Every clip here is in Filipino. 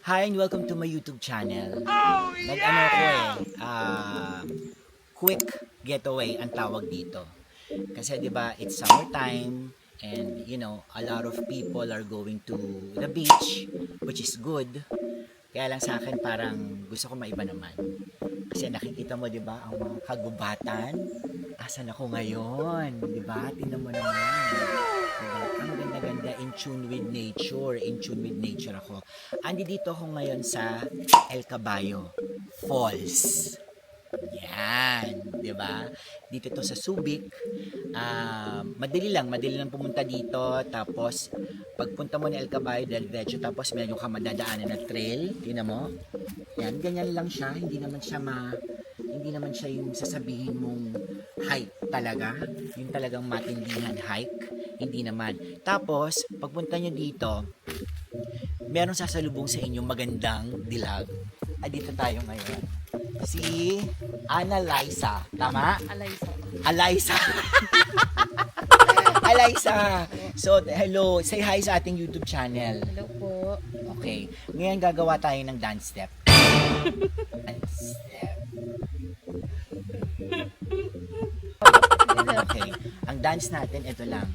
Hi and welcome to my YouTube channel. Oh, Nag-ano ko yeah! quick getaway ang tawag dito. Kasi 'di ba, it's summertime and a lot of people are going to the beach, which is good. Kaya lang sa akin parang gusto ko maiba naman. Kasi nakikita mo 'di ba ang mga kagubatan. Asan ako ngayon? 'Di ba? Tingnan mo naman. Diba? Ang ganda-ganda, in tune with nature. In tune with nature ako. Andi dito ako ngayon sa El Caballo Falls. Yan, 'di ba? Dito to sa Subic. Madali lang pumunta dito. Tapos pagpunta mo ng El Caballo del Vecho, tapos meron ka madadaanan na trail. Tingnan mo. Yan, ganyan lang siya. Hindi naman siya yung sasabihin mong hike talaga. Yung talagang matindihan hike. Hindi naman. Tapos, pagpunta nyo dito, meron sasalubong sa inyo magandang dilag. Dito tayo ngayon. Si Ana Liza. Tama? Alaysa. Alaysa. So, hello. Say hi sa ating YouTube channel. Hello po. Okay. Ngayon gagawa tayo ng dance step. Dance step. Okay. Ang dance natin, ito lang.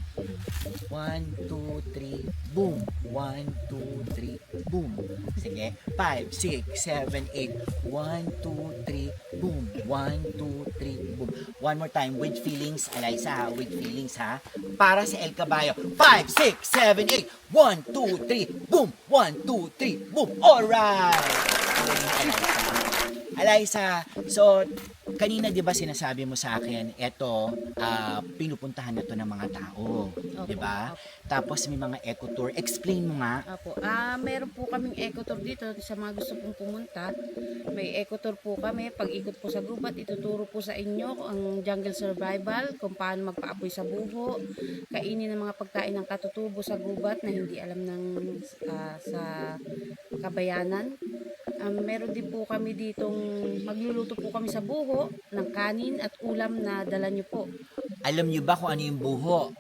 1, 2, 3, boom. 1, 2, 3, boom. Sige. 5, 6, 7, 8. 1, 2, 3, boom. 1, 2, 3, boom. One more time. With feelings, Alaysa ha. With feelings ha. Para sa El Caballo. 5, 6, 7, 8. 1, 2, 3, boom. 1, 2, 3, boom. Alright! Alaysa, so kanina 'di ba sinasabi mo sa akin, eto pinupuntahan na to ng mga tao, 'di ba? Tapos may mga eco tour. Explain mo nga. Opo. Meron po kaming eco tour dito sa mga gusto pong pumunta. May eco tour po kami. Pag-ikot po sa gubat, ituturo po sa inyo ang jungle survival, kung paano magpaapoy sa buho, kainin ng mga pagkain ng katutubo sa gubat na hindi alam ng sa kabayanan. Meron din po kami ditong magluluto po kami sa buho ng kanin at ulam na dala nyo po. Alam niyo ba kung ano yung buho?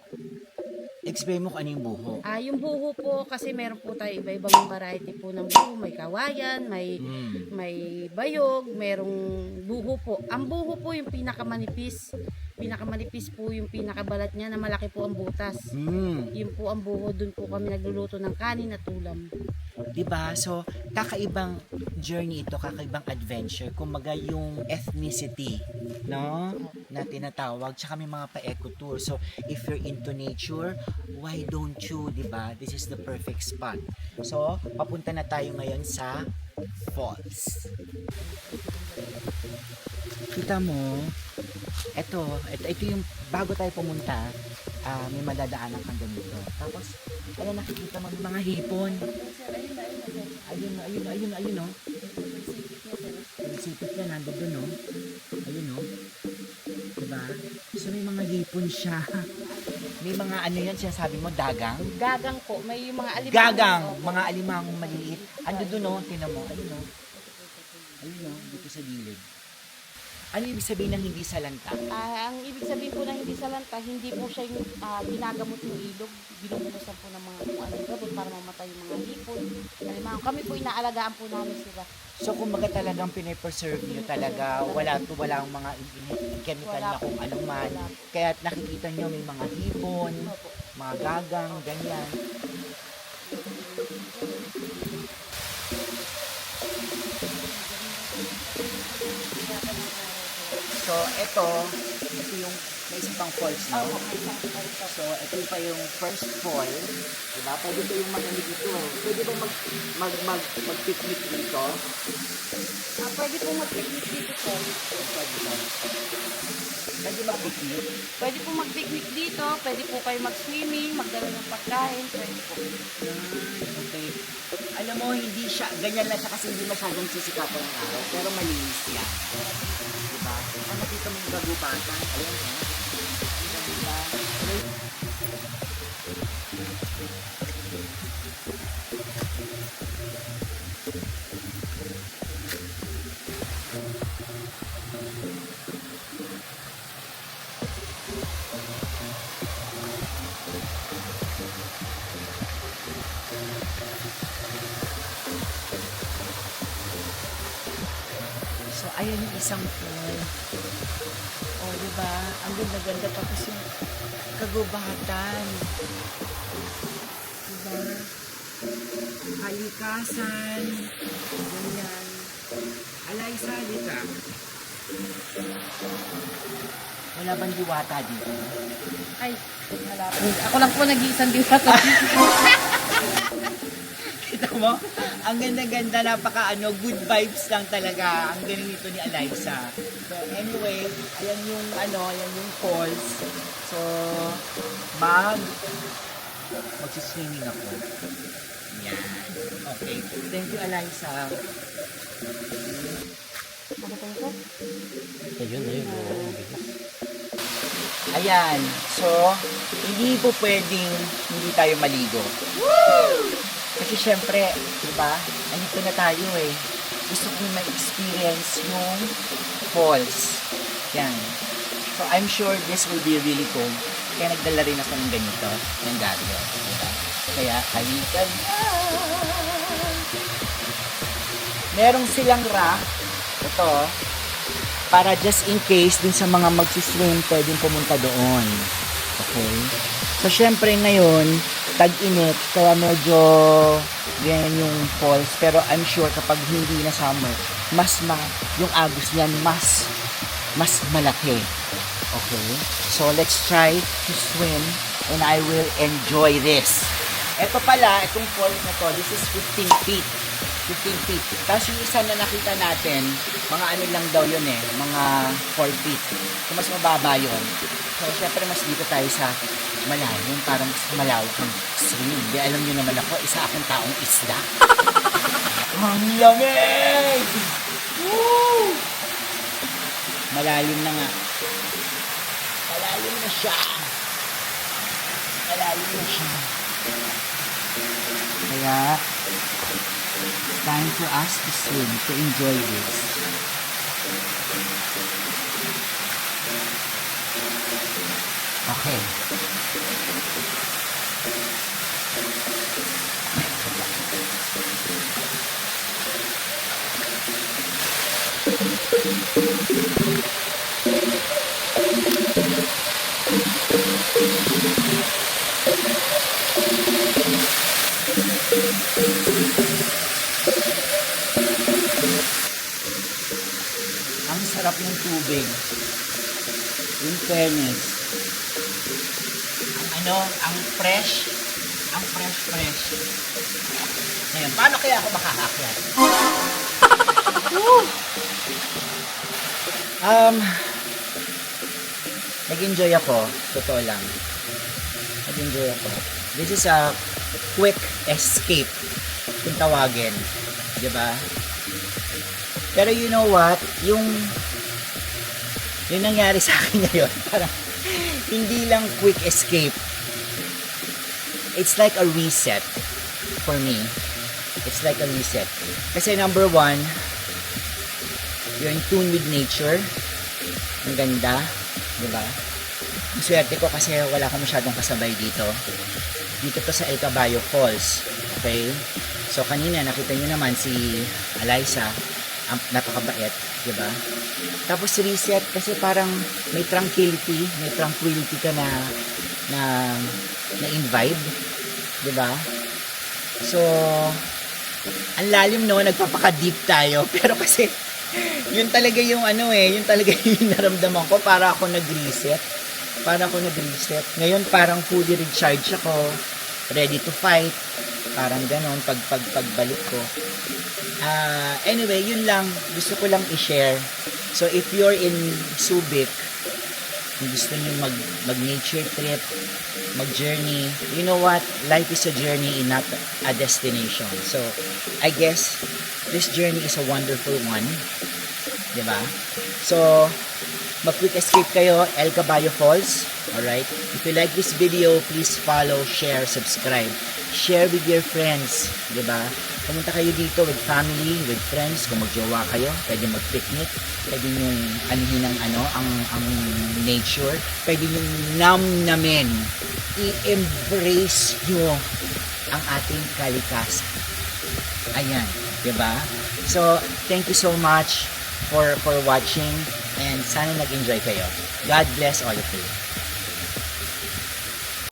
Explain mo kung ano yung buho. Yung buho po kasi meron po tayo iba-ibang variety po ng buho. May kawayan, may bayog, merong buho po. Ang buho po yung pinakamanipis. Pinakamanipis po yung pinakabalat niya na malaki po ang butas. Yun po ang buho. Doon po kami nagluluto ng kanin at ulam. Diba? So, kakaibang journey ito, kakaibang adventure. Kumaga yung ethnicity, no? Na tinatawag. Tsaka may mga pa-eco tour. So, if you're into nature, why don't you, diba? This is the perfect spot. So, papunta na tayo ngayon sa falls. Kita mo, ito yung bago tayo pumunta, may madadaanan kang ganito. Tapos, nakikita mo mga hipon. Ayun, no? Yung sipit niya, nandun doon, no? Ayun, no? Diba? So, may mga hipon siya. May mga yan, sinasabi mo, dagang? Gagang po. May yung mga alimango. Gagang! Mga alimangong maliliit. Ando doon, no? Tinan mo. Ayun, no? Ayun, no? Dito sa gilid. Ano ibig sabihin ng hindi salanta? Ang ibig sabihin po ng hindi salanta, hindi po siya yung ginagamot yung ilog. Binubulusan po ng mga kung anong gamot para mamatay yung mga hipon. Kami po inaalagaan po namin sila. So kumbaga talagang pinipreserve nyo talaga, walang mga chemical na kung ano man. Kaya nakikita nyo may mga hipon, mga gagang, ganyan. So, ito yung may isa pang falls, no? So, ito pa yung first fall. Diba? Pwede ko yung mag-ano dito. Pwede ba mag-picnic dito? Pwede po mag-picnic dito po. Pwede mag-picnic? Pwede po mag-picnic dito. Pwede po kayo mag-swimming, magdala ng pagkain. Pwede po. Okay. Alam mo, hindi siya, ganyan lang siya kasi hindi masyadong sisikatan ng araw. Pero malinis yan. Diba? Nakita mo yung gagubatan. Ayan, ha? Diba? ayan yung isang pool. O, diba? Ang ganda-ganda. Tapos yung kagubatan. Diba? Kalikasan. Ganyan. Alaysa, halika. Wala bang diwata dito? Ay, wala po. Ako lang po nag-iisang diwata. Kita mo? Ang ganda-ganda, good vibes lang talaga. Ang galing nito ni Alaysa. So anyway, ayan yung falls. So, magsiswimming ako. Yan. Okay. Thank you, Alaysa. Ayun. Ayan. So, hindi po pwedeng hindi tayo maligo. Kasi syempre, diba, andito na tayo eh. Gusto ko ma-experience yung falls. Yan. So, I'm sure this will be really cool. Kaya nagdala rin ako ng ganito, ng gagawin. Diba? Kaya, halika na. Merong silang raft. Ito, para just in case dun sa mga magsiswim, pwedeng pumunta doon. Okay? So, syempre ngayon, tag-init, kaya medyo ganyan yung falls. Pero I'm sure kapag hindi na summer, yung agos niyan, mas malaki. Okay? So, let's try to swim and I will enjoy this. Ito pala, itong falls na to, this is 15 feet. 15 feet. Tapos yung isa na nakita natin, mga ano lang daw yun eh, mga 4 feet. So, mas mababa yun. So, syempre mas dito tayo sa malalim, para mas malawak ng swimming. Di alam nyo naman ako, isa akong taong isda. Ang lamig! Woo! Malalim na nga. Malalim na siya. Malalim na siya. Kaya, time for us to swim, to enjoy this. Okay. Ang sarap ng tubig. In fairness. Ang fresh. Ang fresh. Ngayon, paano kaya ako makakakyat? Nag-enjoy ako. Totoo lang. Nag-enjoy ako. This is a quick escape kung tawagin. Diba? Pero you know what? Yung nangyari sa akin ngayon, parang hindi lang quick escape. It's like a reset for me. It's like a reset. Kasi number one, you're in tune with nature. Ang ganda. Diba? Ang swerte ko kasi wala akong masyadong kasabay dito. Dito to sa El Caballo Falls. Okay? So kanina nakita nyo naman si Alaysa, napakabait, di ba? Tapos reset kasi parang may tranquility ka na in-vibe, di ba? So ang lalim no, nagpapaka-deep tayo, pero kasi yun talaga yung yun talaga yung naramdaman ko, para ako nag-reset. Ngayon parang fully recharged ako, ready to fight. Parang ganon pagbalik ko. Anyway, yun lang. Gusto ko lang i-share. So, if you're in Subic, kung gusto nyo mag-nature trip, mag-journey, you know what? Life is a journey and not a destination. So, I guess, this journey is a wonderful one. Diba? So, mag-quick escape kayo, El Caballo Falls. Alright? If you like this video, please follow, share, subscribe. Share with your friends. Diba? Pumunta kayo dito with family, with friends. Kung magjowa kayo, pwede mag-picnic. Pwede nyo anuhin ang nature. Pwede nyo namnamin. I-embrace nyo ang ating kalikasan. Ayan. Diba? So, thank you so much for watching and sana nag-enjoy kayo. God bless all of you.